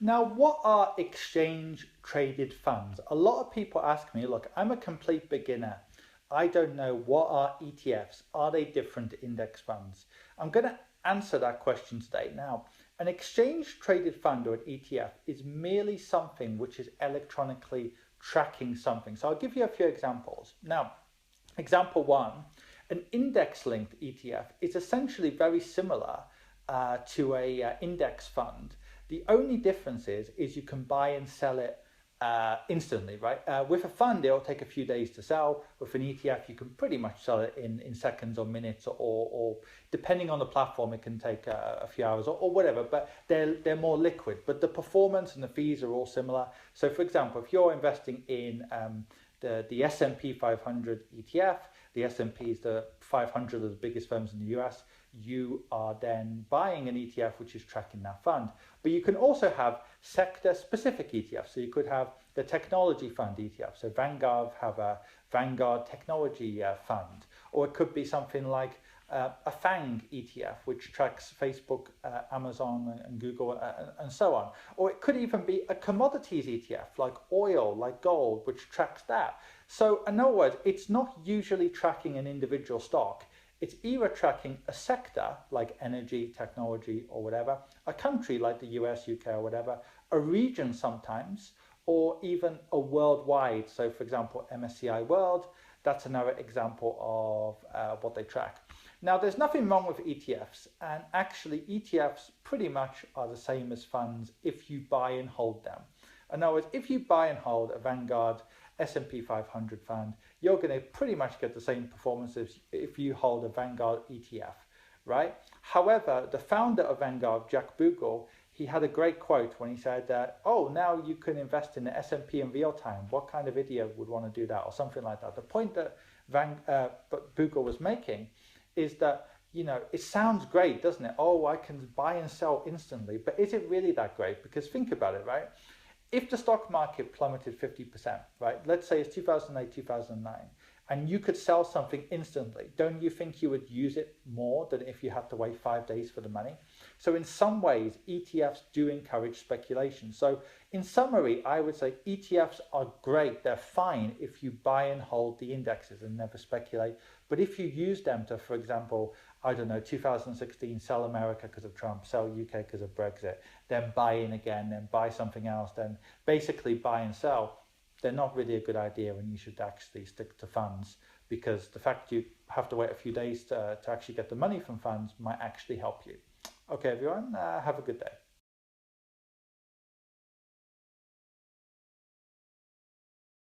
Now, what are exchange traded funds? A lot of people ask me, look, I'm a complete beginner. I don't know, what are ETFs? Are they different index funds? I'm going to answer that question today. Now, an exchange traded fund or an ETF is merely something which is electronically tracking something. So I'll give you a few examples. Now, example one, an index linked ETF is essentially very similar to a index fund. The only difference is you can buy and sell it instantly, right? With a fund, it'll take a few days to sell. With an ETF, you can pretty much sell it in seconds or minutes, or depending on the platform, it can take a few hours or whatever, but they're more liquid. But the performance and the fees are all similar. So for example, if you're investing in the S&P 500 ETF, the S&P is the 500 of the biggest firms in the US, you are then buying an ETF which is tracking that fund. But you can also have sector-specific ETFs. So you could have the technology fund ETF. So Vanguard have a Vanguard technology fund. Or it could be something like a FANG ETF, which tracks Facebook, Amazon, and Google, and so on. Or it could even be a commodities ETF, like oil, like gold, which tracks that. So in other words, it's not usually tracking an individual stock. It's either tracking a sector, like energy, technology, or whatever, a country like the US, UK, or whatever, a region sometimes, or even a worldwide. So for example, MSCI World, that's another example of what they track. Now, there's nothing wrong with ETFs, and actually ETFs pretty much are the same as funds if you buy and hold them. In other words, if you buy and hold a Vanguard S&P 500 fund, you're going to pretty much get the same performance as if you hold a Vanguard ETF, right? However, the founder of Vanguard, Jack Bogle, he had a great quote when he said that, oh, now you can invest in the S&P in real time. What kind of idiot would want to do that, or something like that? The point that Bogle was making is that, you know, it sounds great, doesn't it? Oh, I can buy and sell instantly, but is it really that great? Because think about it, right? If the stock market plummeted 50%, right? Let's say it's 2008, 2009, and you could sell something instantly, don't you think you would use it more than if you had to wait 5 days for the money? So in some ways, ETFs do encourage speculation. So in summary, I would say ETFs are great. They're fine if you buy and hold the indexes and never speculate. But if you use them to, for example, I don't know, 2016, sell America because of Trump, sell UK because of Brexit, then buy in again, then buy something else, then basically buy and sell, they're not really a good idea, and you should actually stick to funds, because the fact you have to wait a few days to actually get the money from funds might actually help you. Okay, everyone, have a good day.